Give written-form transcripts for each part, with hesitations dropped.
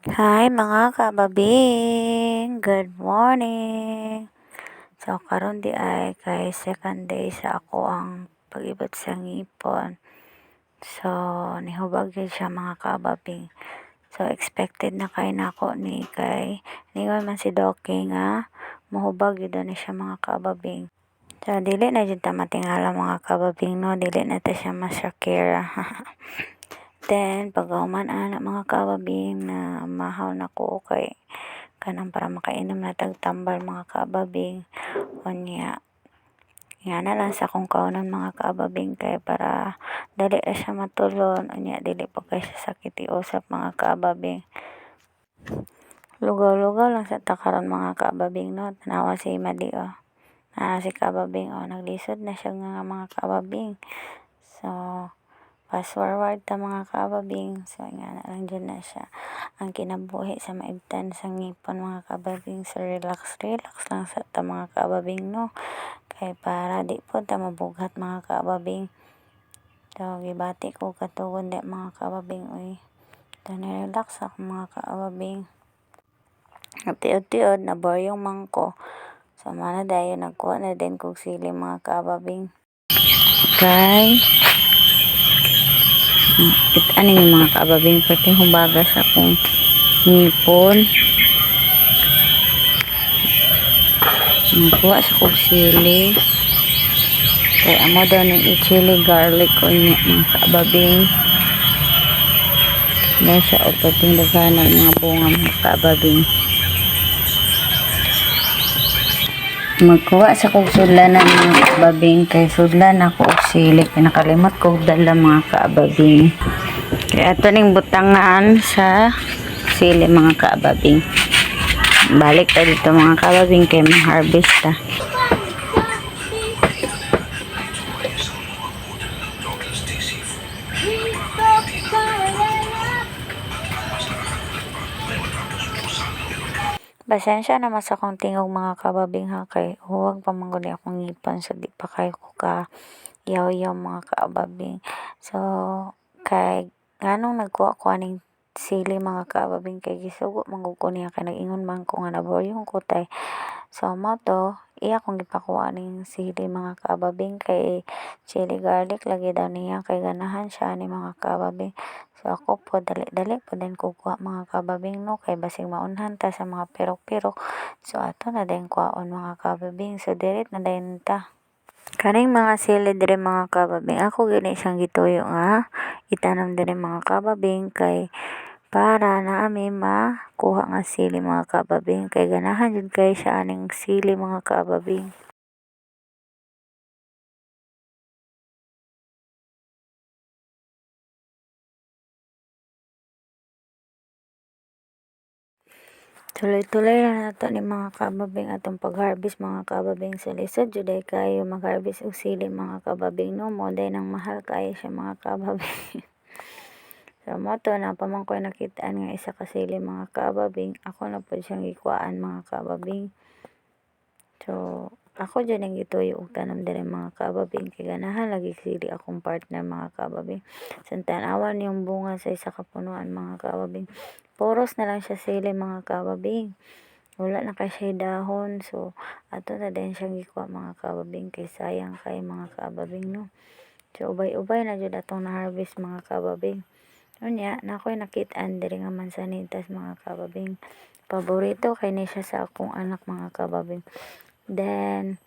Hi mga kababing! Good morning! So karon di ay kay second day sa ako ang pag-ibot sa ngipon. So nihubag yun siya mga kababing. So expected na kay nako ni kay ningon man si Doki nga mahubag yun ni siya mga kababing. So dili na jud ta matingala mga kababing no, dili na ta siya masyakira. Then, paghuman ana mga kababing na mahaw na ko kay kanang para makainom na tagtambal mga kababing. Unya, nga na lang sa kong kaunon mga kababing kay para dali na siya matulon. Unya, dili pa kay siya sakit iusap mga kababing. Lugaw-lugaw lang sa takaron mga kababing no. Tanawa si Madi o. Si kababing o. Naglisod na siya nga mga kababing. So, fast forward ta mga kababing. So, nga na lang dyan na siya. Ang kinabuhi sa maibtan sa ngipon mga kababing. So, relax lang sa ta mga kababing no. Kay para di po ta mabughat mga kababing. So, gibati ko katugon di mga kababing. Uy, relax ako mga kababing. Tiod-tiod na boryong mangko. So, mana dayo nagkuha na din kog sili mga kababing. Okay. Ano yung mga kababing pati hubaga sa akong ngipon. Nakuha sa kong sili. Kaya amo daw ng chili garlic o niya mga kababing. Dahil siya o pating dagan ng mga bunga mga kababing. Magkuha sa kong sudlan ng mga kababing. Kaya sudlan ako og sili. Pinakalimot kong dala mga kababing. Kaya ito ning butangan sa sili mga kababing. Balik ta dito mga kababing kay ma-harvest ta. Pasensya naman sa kong tingog mga kababing ha, kay huwag pa man gud akong ngipon so di pa kayo ko ka yaw-yaw mga kababing. So kay nganong nagkuha ko aning sili mga kababing kay gisugo man gud ko niya kay nag-ingon man ko nga naboryong kutay. So mo to iya kong gipakuha ning sili mga kababing kay chili garlic lagi daw niya kay ganahan siya ni mga kababing. So ako po dali po din ko kuha mga kababing no, kay basig maunhan ta sa mga pirok-pirok. So ato na din kuhaon mga kababing. So diret na din ta. Kaning mga sili diri mga kababing ako gini siyang gituyo nga itanom diri mga kababing kay para naami makuha nga sili mga kababing kay ganahan jud kay siya aning sili mga kababing. Tuloy-tuloy lang nato ni mga kababing atong pag-harvest mga kababing sa lisod jud ay kayo mag-harvest og sili mga kababing no, mo day nang mahal kayo siya mga kababing. So mo to na pa man ko nakitaan nga isa ka sili mga kababing, ako na pud siyang gikuhaan mga kababing. So ako dyan ang gituyo og tanom diri mga kababing kay ganahan lagi sili akong partner mga kababing. Tanawan yung bunga sa isa ka punuan mga kababing. Puros na lang siya sili mga kababing. Wala na kay siya dahon. So ato na din siyang gikuha mga kababing kay sayang kay mga kababing no. So ubay-ubay na jud atong na-harvest mga kababing. Unya na ako'y nakitaan diri nga mansanitas mga kababing. Paborito kay ni siya sa akong anak mga kababing. Then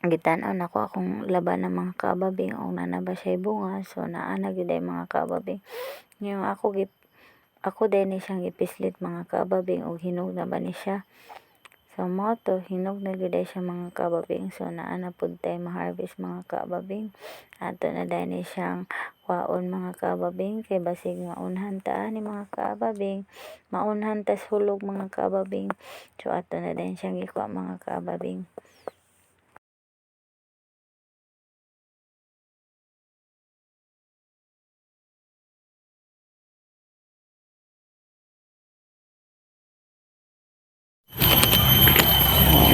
gitan-aw nako akong laban ng mga kababing og na ba siya bunga. So naa na gyud ay mga kababing. Yung ako din ni siyang ipislit mga kababing og hinog na ba ni siya. So mo to hinog na gyud siya mga kababing. So naa na pud tay ma-harvest mga kababing. Ato na din ni siyang kwaon mga kababing kay basig maunhan ta ni mga kababing. Maunhan ta hulog mga kababing. So ato na din siyang gikuha mga kababing.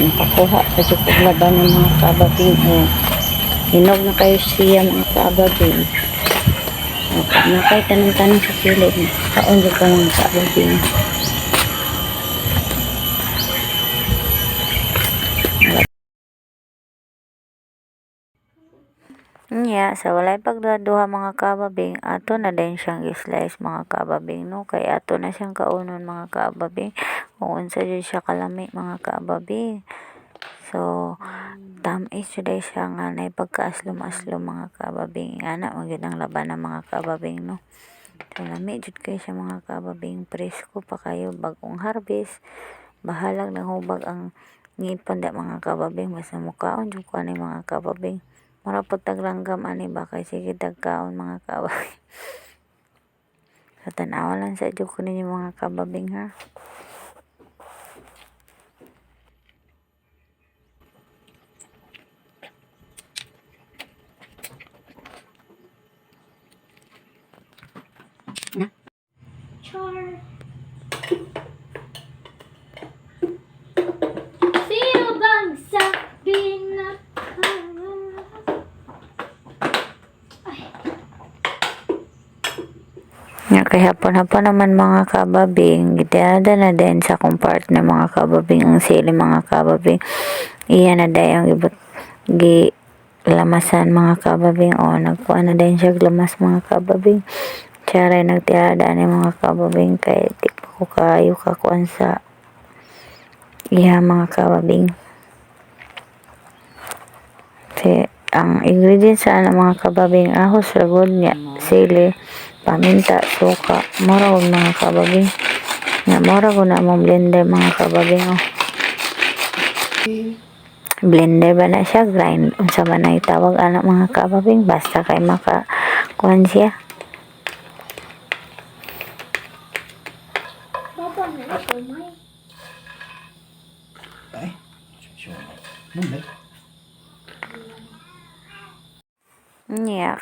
Nakakuha sa jukog laban ng mga kababing o hinog na kayo siya mga kababing. Nakay tanong-tanong sa kilid kaon jud ka mga kababing. Sa walay pagduha mga kababing, ato na din siyang i-slice mga kababing, no? Kay ato na siyang kaunon mga kababing. Kung unsa jud siya kalami mga kababing. So, tamis jud ay siya nga nay pagkaaslom-aslom mga kababing. Ana man gyud ang laban ng mga kababing, no? So, lami jud kay siya mga kababing. Presko pa kayo bagong harvest. Bahalag hubag ang ngipon da mga kababing. Basta mukaon jud ko ani mga kababing. Mura po taglanggam ani ba kay sige tagkaon mga kababing. So, tanawa lang sa jud ko ninyo mga kababing ha. Char. Sino bang sabi na Kay hapon-hapon naman mga kababing, gitada na din sa kong partner mga kababing ang sili mga kababing. Iya na dayang lamasan mga kababing o nagkuha na din siya lamas mga kababing. Siya rin nagtirada ni mga kababing kay di ko kayo kakuan sa iya mga kababing. Kasi ang ingredients sa mga kababing ahos ragod niya, sili, paminta, suka, mura og mga kababing. Nga mura ko na mong blender mga kababing oh. Blender ba na siya? Grind. Unsa man ay tawag anak mga kababing. Basta kay makakuan siya. Papa na ito, May? Ay, sure.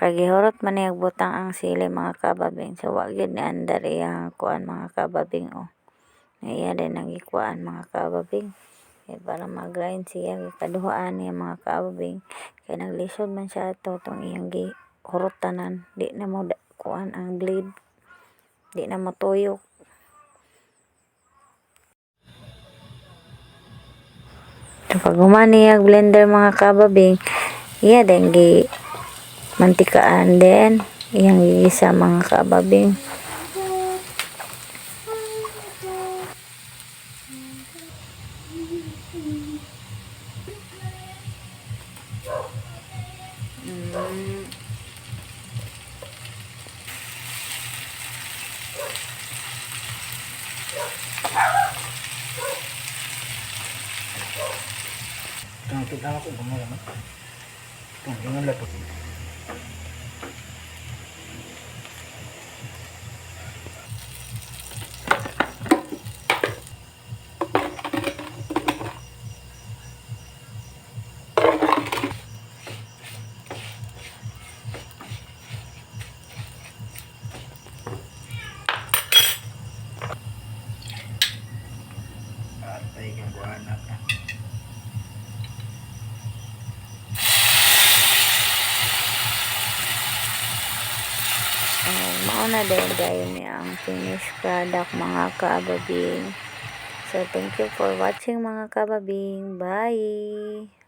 Kagihurot man niyag butang ang sili mga kababing. So, wag yun ni andar iyang kuan mga kababing oh. Iya din ang ikuan mga kababing. Para mag-grind siya kaduhaan niya mga kababing. Kaya naglisod man siya ito itong iyang hurutanan. Di na mo kuan ang blade. Di na matuyok. So, pag humani blender mga kababing, iya din mantikaan din. Iyang gigisa mga kababing. Tungkol lang ako gumawa na. Tungkol lang lato. At ay gagawa na. Mauna din gayon niya ang finished product mga kababing. So, thank you for watching mga kababing. Bye!